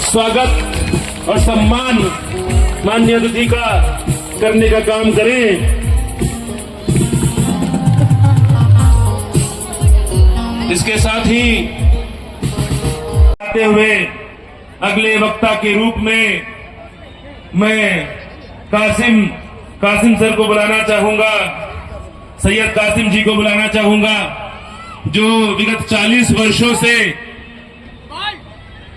स्वागत और सम्मान माननीय अतिथि का करने का काम करें। इसके साथ ही आते हुए अगले वक्ता के रूप में मैं कासिम सर को बुलाना चाहूंगा, सैयद कासिम जी को बुलाना चाहूंगा, जो विगत 40 वर्षों से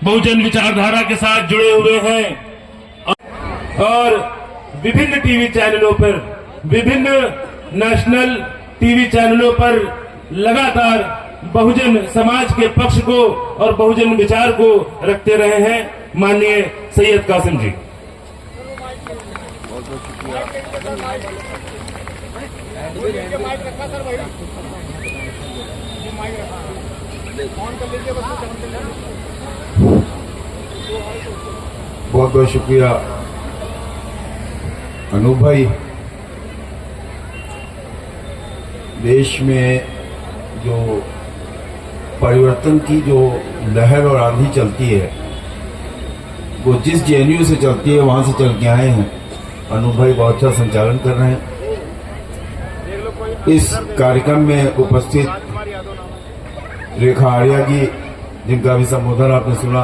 बहुजन विचारधारा के साथ जुड़े हुए हैं और विभिन्न टीवी चैनलों पर, विभिन्न नेशनल टीवी चैनलों पर लगातार बहुजन समाज के पक्ष को और बहुजन विचार को रखते रहे हैं। माननीय सैयद कासिम जी। बहुत बहुत शुक्रिया अनूप भाई। देश में जो परिवर्तन की जो लहर और आंधी चलती है वो जिस जेएनयू से चलती है वहां से चल के आए हैं। अनूप भाई बहुत अच्छा संचालन कर रहे हैं। इस कार्यक्रम में उपस्थित रेखा आर्या जी, जिनका भी संबोधन आपने सुना,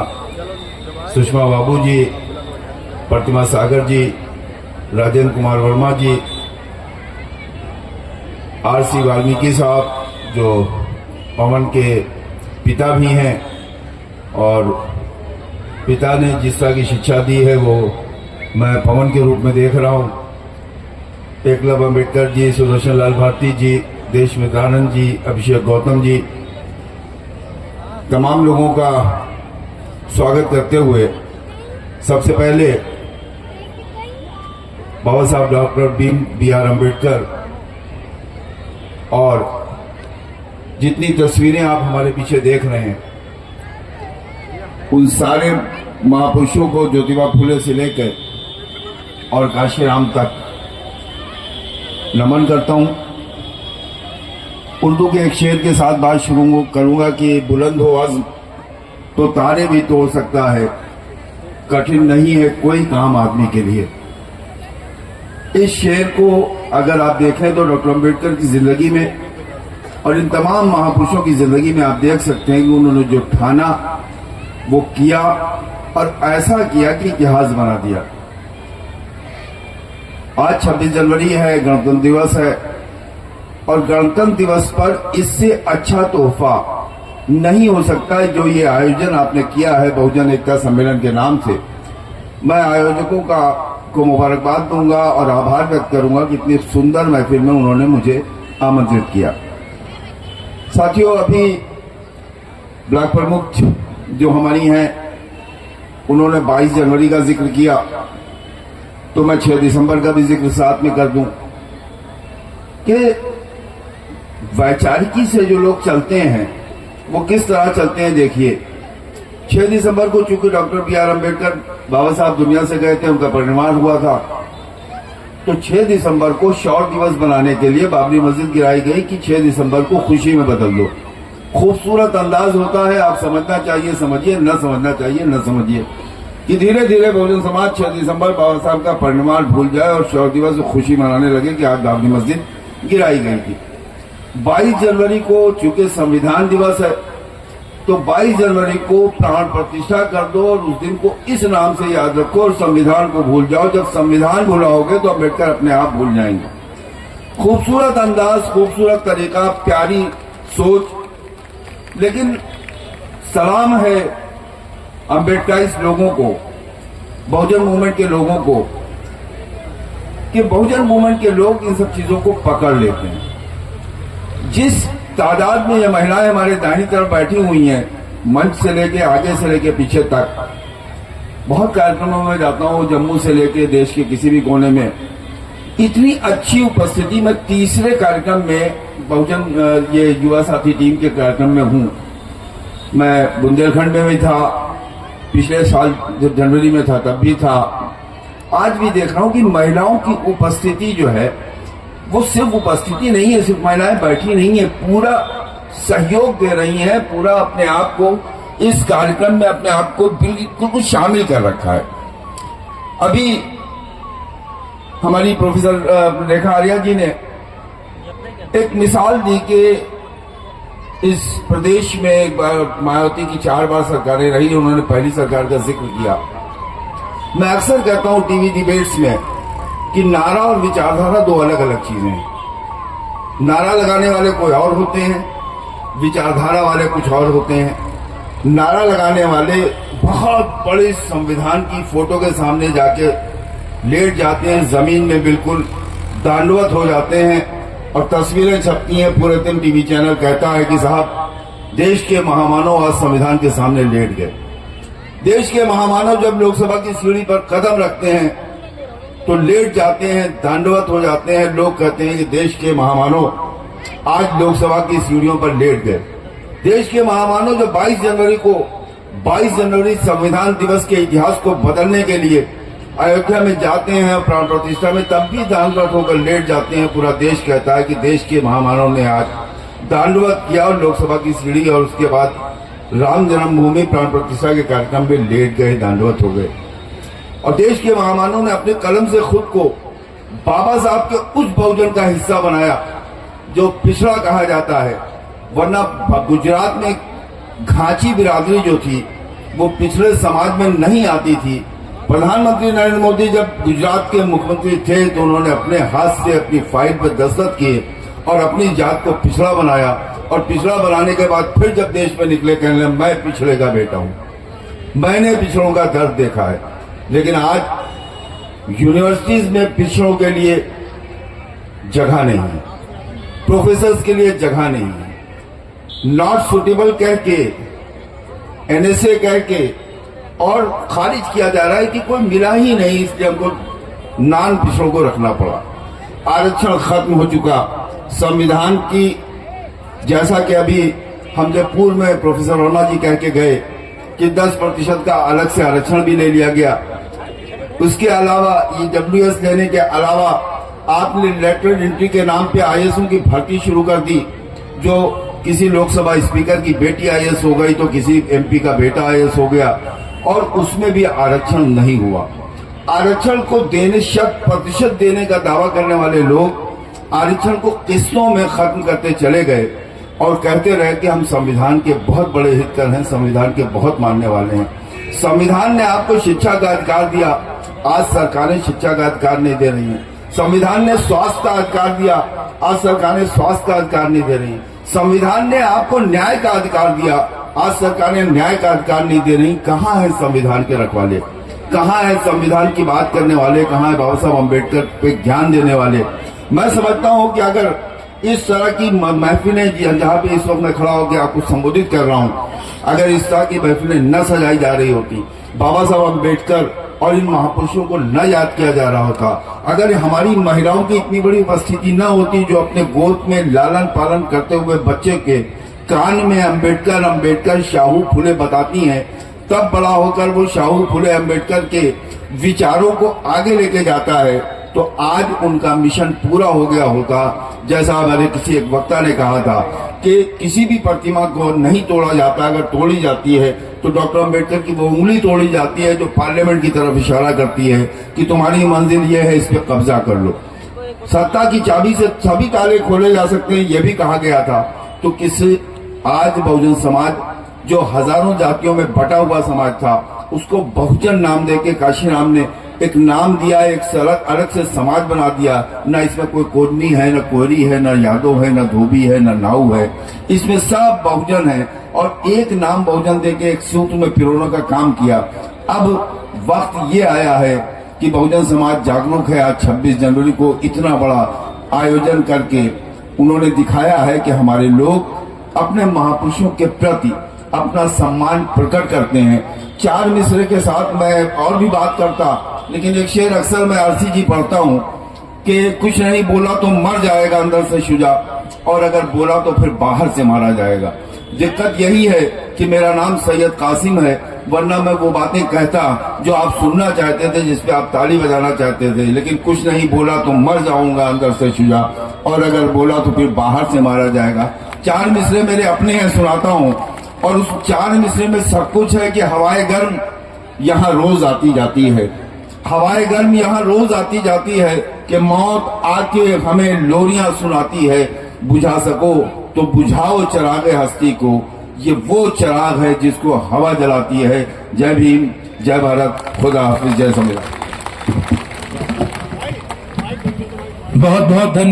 सुषमा बाबू जी, प्रतिमा सागर जी, राजेंद्र कुमार वर्मा जी, आरसी वाल्मीकि साहब जो पवन के पिता भी हैं और पिता ने जिस तरह की शिक्षा दी है वो मैं पवन के रूप में देख रहा हूँ। एकलव्य अम्बेडकर जी, सुदर्शन लाल भारती जी, देशमित्रानंद जी, अभिषेक गौतम जी, तमाम लोगों का स्वागत करते हुए सबसे पहले बाबा साहब डॉक्टर बी.आर. अम्बेडकर और जितनी तस्वीरें आप हमारे पीछे देख रहे हैं उन सारे महापुरुषों को, ज्योतिबा फुले से लेकर और काशीराम तक नमन करता हूं। उर्दू के एक शेर के साथ बात शुरू करूंगा कि बुलंद हो अज़्म तो तारे भी तोड़ सकता है, कठिन नहीं है कोई काम आदमी के लिए। इस शेर को अगर आप देखें तो डॉक्टर अम्बेडकर की जिंदगी में और इन तमाम महापुरुषों की जिंदगी में आप देख सकते हैं कि उन्होंने जो ठाना वो किया और ऐसा किया कि इतिहास बना दिया। आज 26 जनवरी है, गणतंत्र दिवस है और गणतंत्र दिवस पर इससे अच्छा तोहफा नहीं हो सकता है जो ये आयोजन आपने किया है बहुजन एकता सम्मेलन के नाम से। मैं आयोजकों को मुबारकबाद दूंगा और आभार व्यक्त करूंगा कि इतनी सुंदर महफिल में उन्होंने मुझे आमंत्रित किया। साथियों, अभी ब्लॉक प्रमुख जो हमारी हैं उन्होंने 22 जनवरी का जिक्र किया, तो मैं 6 दिसंबर का भी जिक्र साथ में कर दूं कि वैचारिकी से जो लोग चलते हैं वो किस तरह चलते हैं। देखिए, 6 दिसंबर को चूंकि डॉक्टर बी.आर. अम्बेडकर बाबा साहब दुनिया से गए थे, उनका परिनिर्वाण हुआ था, तो 6 दिसंबर को शौर्य दिवस बनाने के लिए बाबरी मस्जिद गिराई गई कि 6 दिसंबर को खुशी में बदल दो। खूबसूरत अंदाज होता है, आप समझना चाहिए समझिए, न समझना चाहिए न समझिए, कि धीरे धीरे बहुजन समाज 6 दिसंबर बाबा साहब का परिनिर्वाण भूल जाए और शौर्य दिवस को खुशी मनाने लगे कि आज बाबरी मस्जिद गिराई गई थी। 22 जनवरी को चूंकि संविधान दिवस है तो 22 जनवरी को प्राण प्रतिष्ठा कर दो और उस दिन को इस नाम से याद रखो और संविधान को भूल जाओ। जब संविधान भुलाओगे तो अम्बेडकर अपने आप भूल जाएंगे। खूबसूरत अंदाज, खूबसूरत तरीका, प्यारी सोच, लेकिन सलाम है अम्बेडकराइज लोगों को, बहुजन मूवमेंट के लोगों को, कि बहुजन मूवमेंट के लोग इन सब चीजों को पकड़ लेते हैं। जिस तादाद में ये महिलाएं हमारे दाहिनी तरफ बैठी हुई हैं, मंच से लेके आगे से लेके पीछे तक, बहुत कार्यक्रमों में जाता हूं, जम्मू से लेके देश के किसी भी कोने में, इतनी अच्छी उपस्थिति में तीसरे कार्यक्रम में बहुजन ये युवा साथी टीम के कार्यक्रम में हूं। मैं बुंदेलखंड में भी था, पिछले साल जब जनवरी में था तब भी था, आज भी देख रहा हूं कि महिलाओं की उपस्थिति जो है वो सिर्फ उपस्थिति नहीं है, सिर्फ महिलाएं बैठी नहीं है, पूरा सहयोग दे रही हैं, पूरा अपने आप को इस कार्यक्रम में अपने आप को बिल्कुल शामिल कर रखा है। अभी हमारी प्रोफेसर रेखा आर्या जी ने एक मिसाल दी कि इस प्रदेश में एक बार मायावती की 4 बार सरकारें रही, उन्होंने पहली सरकार का जिक्र किया। मैं अक्सर कहता हूं टीवी डिबेट्स में कि नारा और विचारधारा 2 अलग अलग चीजें हैं। नारा लगाने वाले कोई और होते हैं, विचारधारा वाले कुछ और होते हैं। नारा लगाने वाले बहुत बड़े संविधान की फोटो के सामने जाके लेट जाते हैं, जमीन में बिल्कुल दांडवत हो जाते हैं और तस्वीरें छपती हैं। पूरे दिन टीवी चैनल कहता है कि साहब देश के महामानव आज संविधान के सामने लेट गए। देश के महामानव जब लोकसभा की सीढ़ी पर कदम रखते हैं तो लेट जाते हैं, दांडवत हो जाते हैं। लोग कहते हैं कि देश के महामानव आज लोकसभा की सीढ़ियों पर लेट गए। देश के महामानव जो 22 जनवरी संविधान दिवस के इतिहास को बदलने के लिए अयोध्या में जाते हैं, प्राण प्रतिष्ठा में, तब भी दांडवत होकर लेट जाते हैं। पूरा देश कहता है कि देश के महामानव ने आज दांडवत किया और लोकसभा की सीढ़ी और उसके बाद राम जन्मभूमि प्राण प्रतिष्ठा के कार्यक्रम में लेट गए, दांडवत हो गए। और देश के महामानव ने अपने कलम से खुद को बाबा साहब के उस बहुजन का हिस्सा बनाया जो पिछड़ा कहा जाता है। वरना गुजरात में घाची बिरादरी जो थी वो पिछड़े समाज में नहीं आती थी। प्रधानमंत्री नरेंद्र मोदी जब गुजरात के मुख्यमंत्री थे तो उन्होंने अपने हाथ से अपनी फाइल पर दस्तखत किए और अपनी जात को पिछड़ा बनाया। और पिछड़ा बनाने के बाद फिर जब देश में निकले कहने लगे मैं पिछड़े का बेटा हूं, मैंने पिछड़ों का दर्द देखा है। लेकिन आज यूनिवर्सिटीज में पिछड़ों के लिए जगह नहीं है, प्रोफेसर्स के लिए जगह नहीं है। नॉट सुटेबल कह के, एनएसए कह के और खारिज किया जा रहा है कि कोई मिला ही नहीं, इसलिए हमको नॉन पिछड़ों को रखना पड़ा। आरक्षण खत्म हो चुका। संविधान की, जैसा कि अभी हम जब पूर्व में प्रोफेसर वर्मा जी कह के गए कि 10% का अलग से आरक्षण भी ले लिया गया। उसके अलावा EWS लेने के अलावा आपने लेटरल एंट्री के नाम पे आईएएसओं की भर्ती शुरू कर दी। जो किसी लोकसभा स्पीकर की बेटी आईएएस हो गई तो किसी एमपी का बेटा आईएएस हो गया और उसमें भी आरक्षण नहीं हुआ। आरक्षण को देने 100% देने का दावा करने वाले लोग आरक्षण को किस्तों में खत्म करते चले गए और कहते रहे कि हम संविधान के बहुत बड़े हितकर हैं, संविधान के बहुत मानने वाले हैं। संविधान ने आपको शिक्षा का अधिकार दिया, आज सरकारें शिक्षा का अधिकार नहीं दे रही हैं। संविधान ने स्वास्थ्य का अधिकार दिया, आज सरकारें स्वास्थ्य का अधिकार नहीं दे रही हैं। संविधान ने आपको न्याय का अधिकार दिया, आज सरकारें न्याय का अधिकार नहीं दे रही। कहाँ है संविधान के रखवाले, कहाँ है संविधान की बात करने वाले, कहाँ है बाबा साहब अम्बेडकर पे ध्यान देने वाले। मैं समझता हूं कि अगर इस तरह की महफिलें, जहां पे इस वक्त मैं खड़ा होकर आपको संबोधित कर रहा हूं, अगर इस तरह की महफिलें न सजाई जा रही होती, बाबा साहब अम्बेडकर और इन महापुरुषों को न याद किया जा रहा होता, अगर हमारी महिलाओं की इतनी बड़ी उपस्थिति न होती जो अपने गोद में लालन पालन करते हुए बच्चे के कान में अम्बेडकर अम्बेडकर शाहू फुले बताती हैं, तब बड़ा होकर वो शाहू फुले अम्बेडकर के विचारों को आगे लेके जाता है, तो आज उनका मिशन पूरा हो गया होता। जैसा हमारे किसी एक वक्ता ने कहा था कि किसी भी प्रतिमा को नहीं तोड़ा जाता, अगर तोड़ी जाती है तो डॉक्टर अम्बेडकर की वो उंगली तोड़ी जाती है जो पार्लियामेंट की तरफ इशारा करती है कि तुम्हारी मंजिल ये है, इस पे कब्जा कर लो। सत्ता की चाबी से सभी ताले खोले जा सकते हैं, यह भी कहा गया था। तो किसी आज बहुजन समाज जो हजारों जातियों में बटा हुआ समाज था, उसको बहुजन नाम देके काशीराम ने एक नाम दिया, एक अलग से समाज बना दिया। न इसमें कोई कोडनी है, न कोहरी है, न यादव है, न धोबी है, न नाऊ है, इसमें सब बहुजन है। और एक नाम बहुजन देके एक सूत्र में पिरोने का काम किया। अब वक्त ये आया है कि बहुजन समाज जागरूक है। आज 26 जनवरी को इतना बड़ा आयोजन करके उन्होंने दिखाया है कि हमारे लोग अपने महापुरुषों के प्रति अपना सम्मान प्रकट करते हैं। 4 मिसरे के साथ मैं और भी बात करता, लेकिन एक शेर अक्सर मैं आरसी जी पढ़ता हूँ कि कुछ नहीं बोला तो मर जाएगा अंदर से शुजा, और अगर बोला तो फिर बाहर से मारा जाएगा। दिक्कत यही है कि मेरा नाम सैयद कासिम है, वरना मैं वो बातें कहता जो आप सुनना चाहते थे, जिसपे आप ताली बजाना चाहते थे, लेकिन कुछ नहीं बोला तो मर जाऊंगा अंदर से शुजा, और अगर बोला तो फिर बाहर से मारा जाएगा। 4 मिसरे मेरे अपने हैं, सुनाता हूँ। और उस 4 मिसरे में सब कुछ है कि हवाएं गर्म यहाँ रोज आती जाती है, हवाएं गर्म यहाँ रोज आती जाती है कि मौत आके हमें लोरियां सुनाती है, बुझा सको तो बुझाओ चिरागे हस्ती को, ये वो चिराग है जिसको हवा जलाती है। जय भीम, जय भारत, खुदा हाफिज, जय संविधान। बहुत बहुत धन्यवाद।